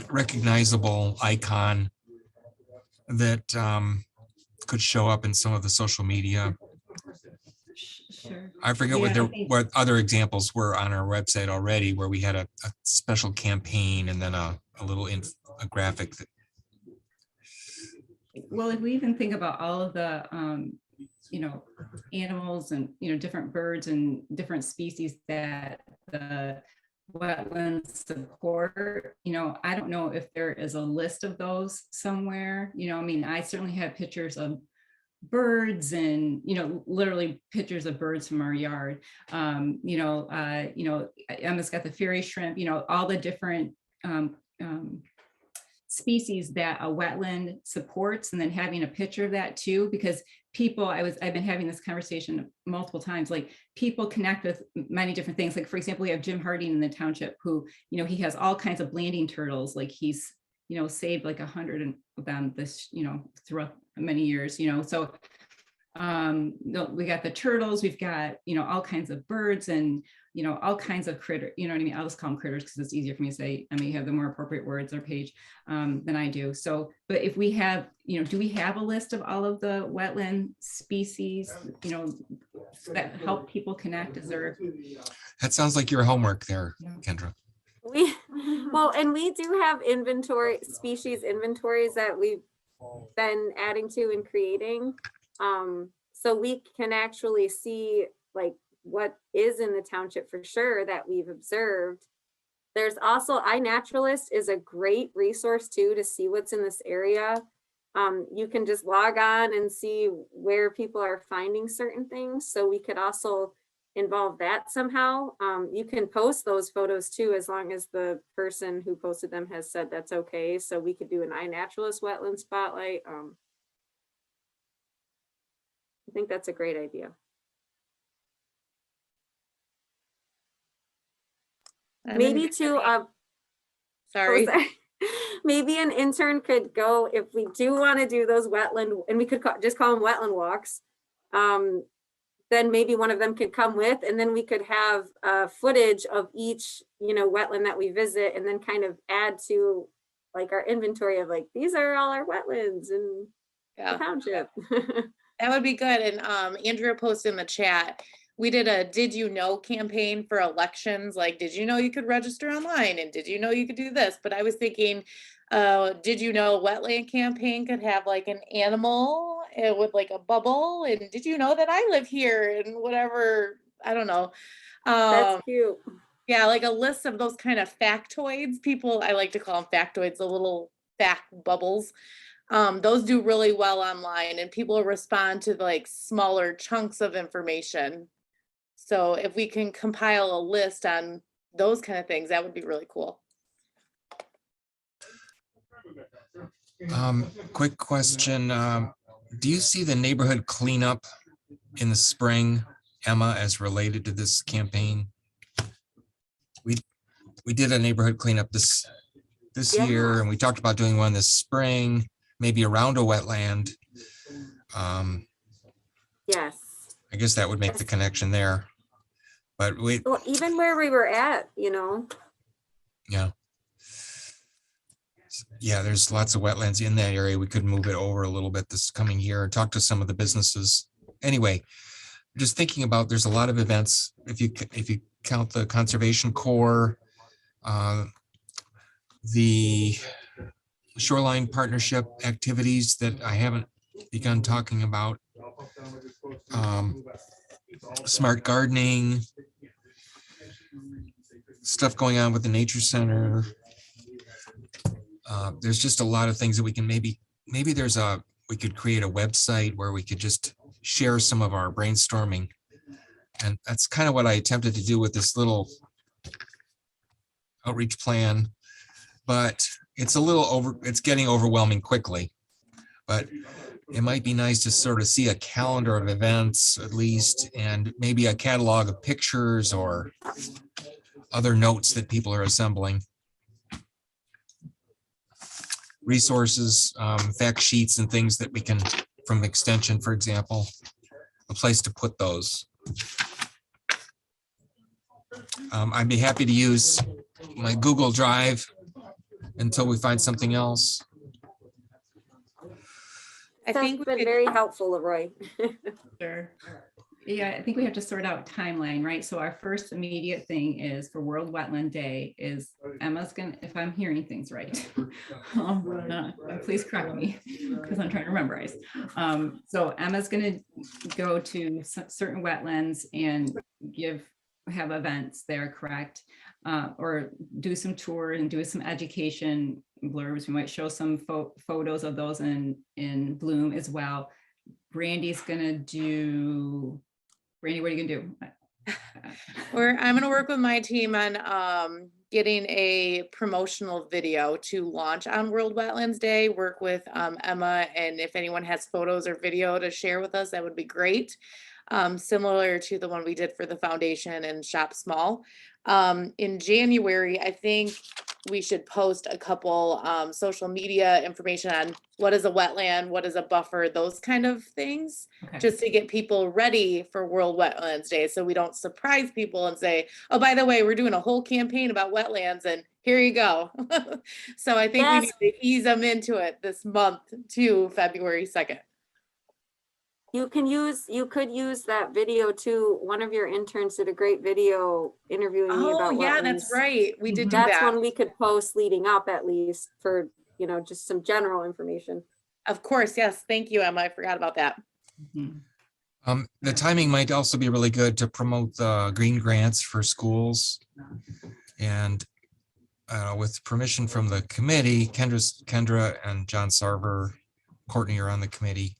recognizable icon that could show up in some of the social media. Sure. I forget what other examples were on our website already, where we had a special campaign and then a little a graphic. Well, if we even think about all of the animals and different birds and different species that the Wetland support, I don't know if there is a list of those somewhere. I certainly have pictures of birds and literally pictures of birds from our yard. Emma's got the fairy shrimp, all the different species that a wetland supports, and then having a picture of that too, because people, I've been having this conversation multiple times, like people connect with many different things. Like for example, we have Jim Harding in the township who, he has all kinds of blanding turtles. Like he's, saved like 100 of them this, throughout many years, so we got the turtles, we've got, all kinds of birds and, all kinds of critters, I'll just call them critters because it's easier for me to say. I may have the more appropriate words or page than I do. So, but if we have, do we have a list of all of the wetland species, that help people connect? Is there? That sounds like your homework there, Kendra. And we do have species inventories that we've been adding to and creating. So we can actually see like what is in the township for sure that we've observed. There's also iNaturalist is a great resource too to see what's in this area. You can just log on and see where people are finding certain things. So we could also involve that somehow. You can post those photos too, as long as the person who posted them has said that's okay. So we could do an iNaturalist Wetland Spotlight. I think that's a great idea. Maybe to maybe an intern could go, if we do want to do those wetland, and we could just call them wetland walks, then maybe one of them could come with, and then we could have footage of each wetland that we visit, and then kind of add to like our inventory of like, these are all our wetlands in the township. That would be good. And Andrea posted in the chat, we did a did you know campaign for elections, like did you know you could register online and did you know you could do this? But I was thinking, did you know wetland campaign could have like an animal with like a bubble, and did you know that I live here and whatever, I don't know. That's cute. Yeah, like a list of those kind of factoids. People, I like to call them factoids, the little fact bubbles. Those do really well online and people respond to like smaller chunks of information. So if we can compile a list on those kind of things, that would be really cool. Quick question. Do you see the neighborhood cleanup in the spring, Emma, as related to this campaign? We did a neighborhood cleanup this Yeah. year, and we talked about doing one this spring, maybe around a wetland. Yes. I guess that would make the connection there. But Well, even where we were at, you know. yeah. Yeah, there's lots of wetlands in that area. We could move it over a little bit this coming year and talk to some of the businesses. Anyway, just thinking about, there's a lot of events. If you count the Conservation Corps, the Shoreline Partnership activities that I haven't begun talking about, smart gardening, stuff going on with the Nature Center. There's just a lot of things that we can maybe we could create a website where we could just share some of our brainstorming. And that's kind of what I attempted to do with this little outreach plan, but it's getting overwhelming quickly. But it might be nice to sort of see a calendar of events at least, and maybe a catalog of pictures or other notes that people are assembling. Resources, fact sheets and things that we can, from Extension, for example, a place to put those. I'd be happy to use my Google Drive until we find something else. I think That's been very helpful, Leroy. Sure. Yeah, I think we have to sort out timeline, right? So our first immediate thing is for World Wetland Day is Emma's gonna, if I'm hearing things right, please correct me because I'm trying to memorize. So Emma's gonna go to certain wetlands and have events there, correct? Or do some tour and do some education blurbs. We might show some photos of those in Bloom as well. Brandy's gonna do. Brandy, what are you gonna do? I'm gonna work with my team on getting a promotional video to launch on World Wetlands Day, work with Emma, and if anyone has photos or video to share with us, that would be great. Similar to the one we did for the foundation and Shop Small. In January, I think we should post a couple social media information on what is a wetland, what is a buffer, those kind of things, Okay. just to get people ready for World Wetlands Day so we don't surprise people and say, oh, by the way, we're doing a whole campaign about wetlands and here you go. So I think we need to ease them into it this month to February 2nd. You could use that video too. One of your interns did a great video interviewing me about yeah, wetlands. that's right. We did do That's that. one we could post leading up at least for, you know, just some general information. Of course, yes. Thank you, Emma. I forgot about that. Mm-hmm. The timing might also be really good to promote the green grants for schools. And with permission from the committee, Kendra and John Sarver, Courtney are on the committee.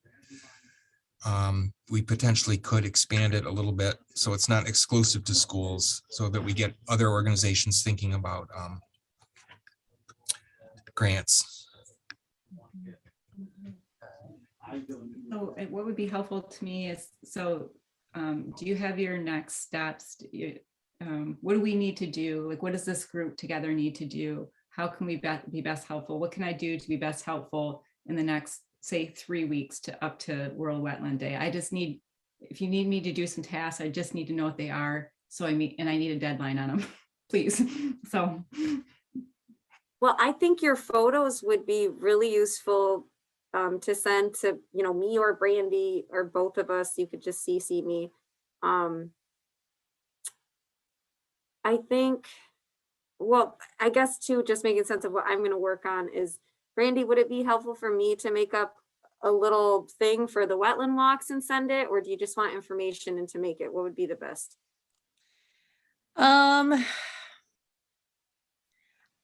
We potentially could expand it a little bit so it's not exclusive to schools, so that we get other organizations thinking about grants. So what would be helpful to me is, so do you have your next steps? What do we need to do? Like, what does this group together need to do? How can we be best helpful? What can I do to be best helpful in the next, say, 3 weeks up to World Wetland Day? I just need, if you need me to do some tasks, I just need to know what they are. So I need a deadline on them, please. So. Well, I think your photos would be really useful to send to, you know, me or Brandy or both of us. You could just CC me. I think, well, I guess too, just making sense of what I'm gonna work on is, Randy, would it be helpful for me to make up a little thing for the wetland walks and send it, or do you just want information and to make it? What would be the best?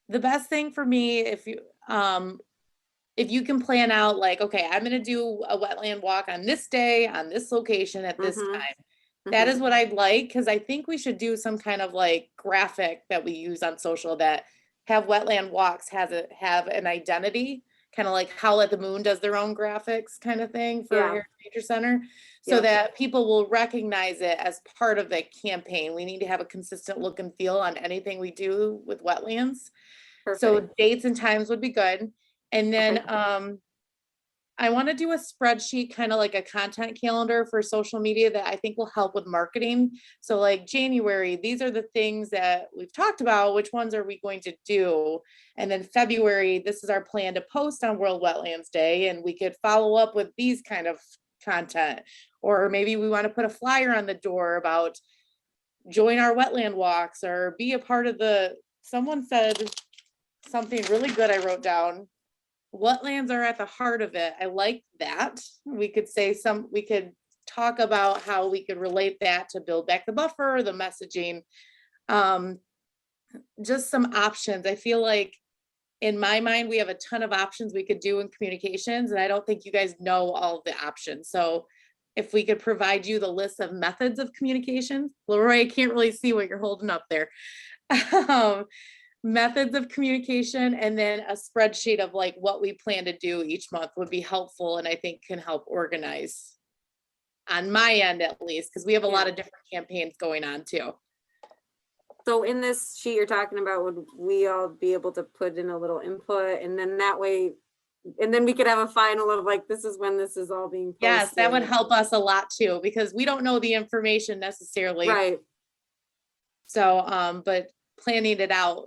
The best thing for me, if you can plan out like, okay, I'm gonna do a wetland walk on this day, on this location at this Mhm. time. That is what I'd like, because I think we should do some kind of like graphic that we use on social that have wetland walks have an identity, kind of like Howl at the Moon does their own graphics kind of thing for Yeah. Heritage Nature Center, so Yeah. that people will recognize it as part of the campaign. We need to have a consistent look and feel on anything we do with wetlands. So Perfect. dates and times would be good. And then Okay. I want to do a spreadsheet, kind of like a content calendar for social media that I think will help with marketing. So like January, these are the things that we've talked about, which ones are we going to do? And then February, this is our plan to post on World Wetlands Day, and we could follow up with these kind of content. Or maybe we want to put a flyer on the door about join our wetland walks or be a part of someone said something really good I wrote down. Wetlands are at the heart of it. I like that. We could we could talk about how we could relate that to build back the buffer, the messaging. Just some options. I feel like in my mind, we have a ton of options we could do in communications, and I don't think you guys know all of the options. So if we could provide you the list of methods of communication, Leroy, I can't really see what you're holding up there. Methods of communication, and then a spreadsheet of like what we plan to do each month would be helpful, and I think can help organize on my end at least, because we have a lot of different campaigns going on too. So in this sheet you're talking about, would we all be able to put in a little input, and then that way, and then we could have a final of like, this is when this is all being posted? Yes, that would help us a lot too, because we don't know the information necessarily. Right. So, but planning it out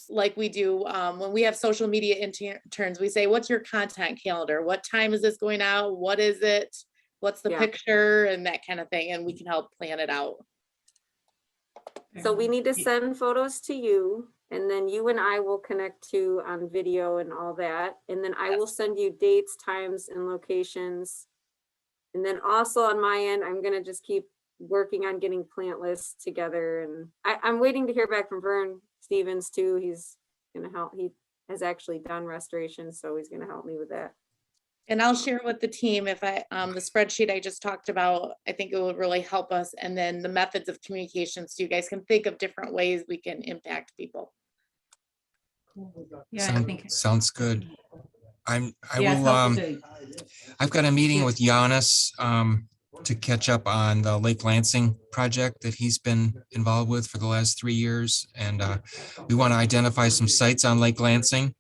like we do when we have social media interns, we say, what's your content calendar? What time is this going out? What is it? What's the picture and that kind of thing? And we can help plan it out. So we need to send photos to you, and then you and I will connect to on video and all that. And then I will send you dates, times, and locations. And then also on my end, I'm gonna just keep working on getting plant lists together. And I'm waiting to hear back from Vern Stevens too. He's gonna help. He has actually done restoration, so he's gonna help me with that. And I'll share with the team if the spreadsheet I just talked about, I think it will really help us. And then the methods of communication, so you guys can think of different ways we can impact people. Yeah, I think Sounds good. I've got a meeting Yeah. with Giannis to catch up on the Lake Lansing project that he's been involved with for the last 3 years. And we want to identify some sites on Lake Lansing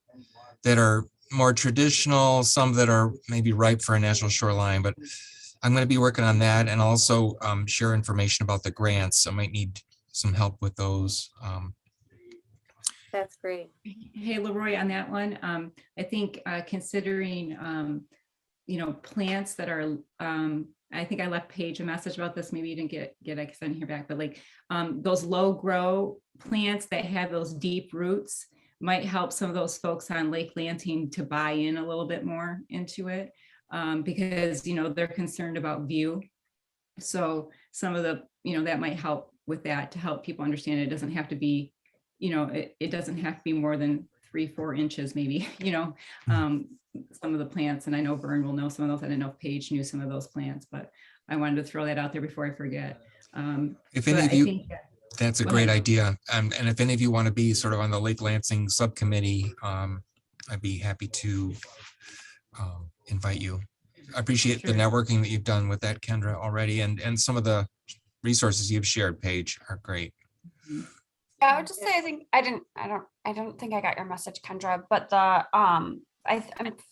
that are more traditional, some that are maybe ripe for a national shoreline, but I'm going to be working on that, and also share information about the grants. I might need some help with those. That's great. Hey, Leroy, on that one, I think considering, plants that are, I think I left Paige a message about this. Maybe you didn't get I can hear back, but like those low grow plants that have those deep roots might help some of those folks on Lake Lansing to buy in a little bit more into it, because, they're concerned about view. So some of the, that might help with that, to help people understand it doesn't have to be, it doesn't have to be more than 3-4 inches, maybe, some of the plants. And I know Vern will know some of those. I don't know if Paige knew some of those plants, but I wanted to throw that out there before I forget. If any of you, think, that's a go great ahead. idea. And if any of you want to be sort of on the Lake Lansing subcommittee, I'd be happy to invite you. I appreciate the Sure. networking that you've done with that, Kendra, already, and some of the resources you've shared, Paige, are great. Yeah, I would just say I don't think I got your message, Kendra, but I'm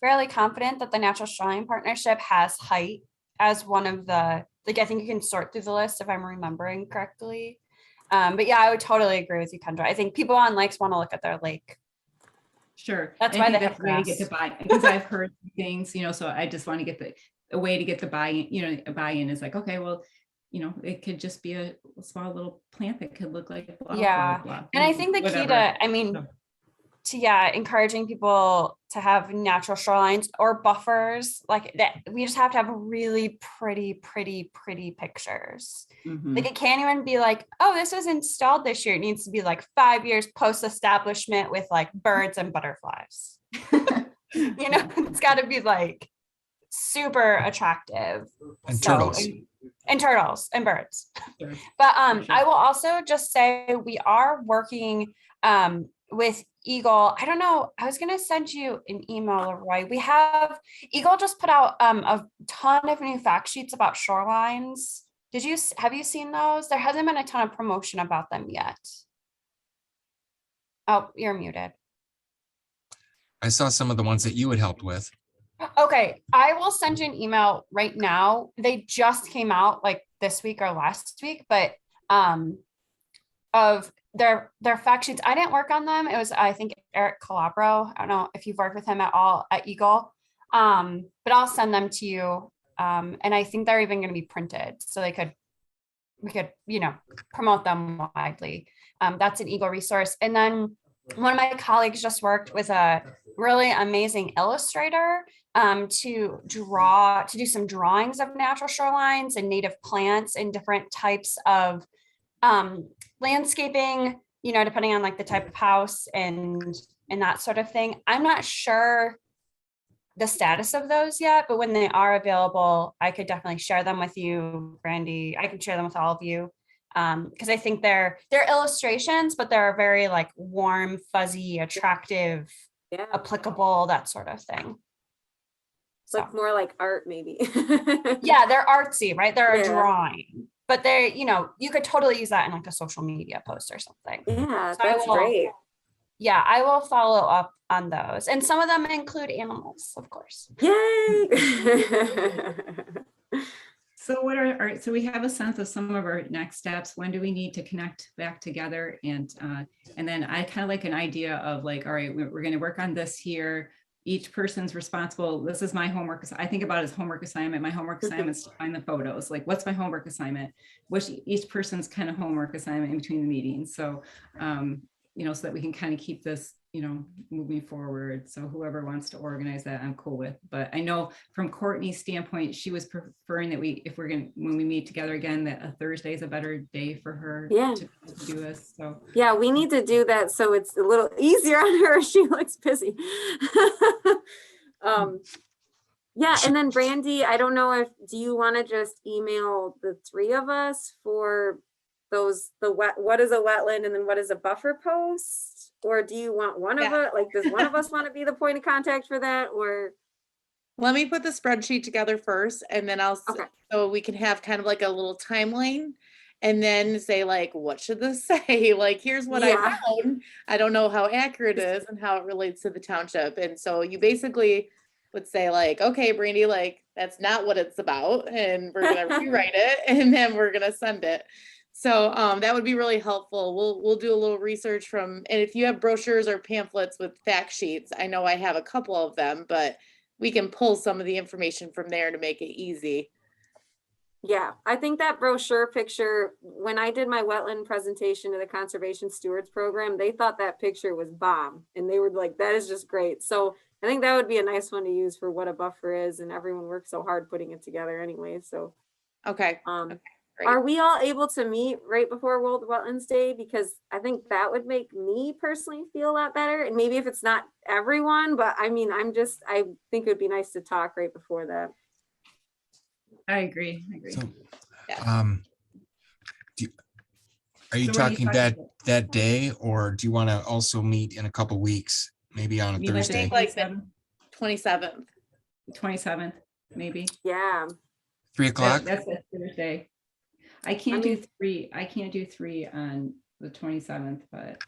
fairly confident that the Natural Shoreline Partnership has height as one of the, like, I think you can sort through the list if I'm remembering correctly. But yeah, I would totally agree with you, Kendra. I think people on lakes want to look at their lake. Sure. That's And I why think they that's have the way to get grass. the buy, because I've heard things, so I just want to get a way to get the buy-in, a buy-in is like, okay, well, you know, it could just be a small little plant that could look like a blah, Yeah. blah, blah, And I think the key whatever. to, I mean, So- to encouraging people to have natural shorelines or buffers like that. We just have to have really pretty pictures. Mhm. Like it can't even be like, oh, this was installed this year. It needs to be like 5 years post establishment with like birds and butterflies. You know, it's got to be like super attractive. And So, turtles. and turtles and birds. Sure. But sure. I will also just say we are working with Eagle. I don't know. I was gonna send you an email, Leroy. We have Eagle just put out a ton of new fact sheets about shorelines. Have you seen those? There hasn't been a ton of promotion about them yet. Oh, you're muted. I saw some of the ones that you had helped with. Okay, I will send you an email right now. They just came out like this week or last week, but of their fact sheets. I didn't work on them. It was, I think, Eric Calabro. I don't know if you've worked with him at all at Eagle. But I'll send them to you. And I think they're even going to be printed so we could, you know, promote them widely. That's an Eagle resource. And then one of my colleagues just worked with a really amazing illustrator to do some drawings of natural shorelines and native plants and different types of landscaping, you know, depending on like the type of house and that sort of thing. I'm not sure the status of those yet, but when they are available, I could definitely share them with you, Brandy. I can share them with all of you. Because I think they're illustrations, but they're very like warm, fuzzy, attractive, Yeah. applicable, that sort of thing. So Look more like art, maybe. yeah, they're artsy, right? They're a Yeah. drawing, but they, you know, you could totally use that in like a social media post or something. Yeah, So I that's will- great. Yeah, I will follow up on those. And some of them include animals, of course. Yay. So so we have a sense of some of our next steps. When do we need to connect back together? And then I kind of like an idea of like, all right, we're going to work on this here. Each person's responsible. This is my homework. I think about it as homework assignment. My homework assignment is to find the photos. Like, what's my homework assignment? Which each person's kind of homework assignment in between the meetings. So, you know, so that we can kind of keep this, you know, moving forward. So whoever wants to organize that, I'm cool with. But I know from Courtney's standpoint, she was preferring that when we meet together again, that a Thursday is a better day for her Yeah. to do this. So Yeah, we need to do that so it's a little easier on her. She looks busy. Yeah, and then Brandy, I don't know do you want to just email the three of us for what is a wetland and then what is a buffer post? Or do you want one of us, like, does one of us want to be the point of contact for that, or? Let me put the spreadsheet together first, and then Okay. so we can have kind of like a little timeline, and then say like, what should this say? Like, here's what Yeah. I found. I don't know how accurate it is and how it relates to the township. And so you basically would say like, okay, Brandy, like that's not what it's about, and we're gonna rewrite it, and then we're gonna send it. So that would be really helpful. We'll do a little research and if you have brochures or pamphlets with fact sheets, I know I have a couple of them, but we can pull some of the information from there to make it easy. Yeah, I think that brochure picture, when I did my wetland presentation to the Conservation Stewards Program, they thought that picture was bomb. And they were like, that is just great. So I think that would be a nice one to use for what a buffer is. And everyone worked so hard putting it together anyway. So, Okay. Great. are we all able to meet right before World Wetlands Day? Because I think that would make me personally feel a lot better. And maybe if it's not everyone, but I mean, I think it would be nice to talk right before that. I agree. So, Yeah. are So you what are you talking talking that day, or do you want to also meet in a couple weeks, maybe on a You like the Thursday? Like the 27th. 27th, maybe. Yeah. 3 o'clock? That's a Thursday. I can't do three on the 27th, but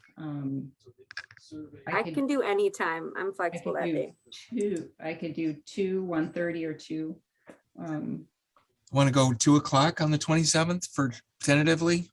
I can do any time. I'm I flexible could that do day. 2. I could do 2, 1:30 or 2. Want to go 2 o'clock on the 27th for tentatively?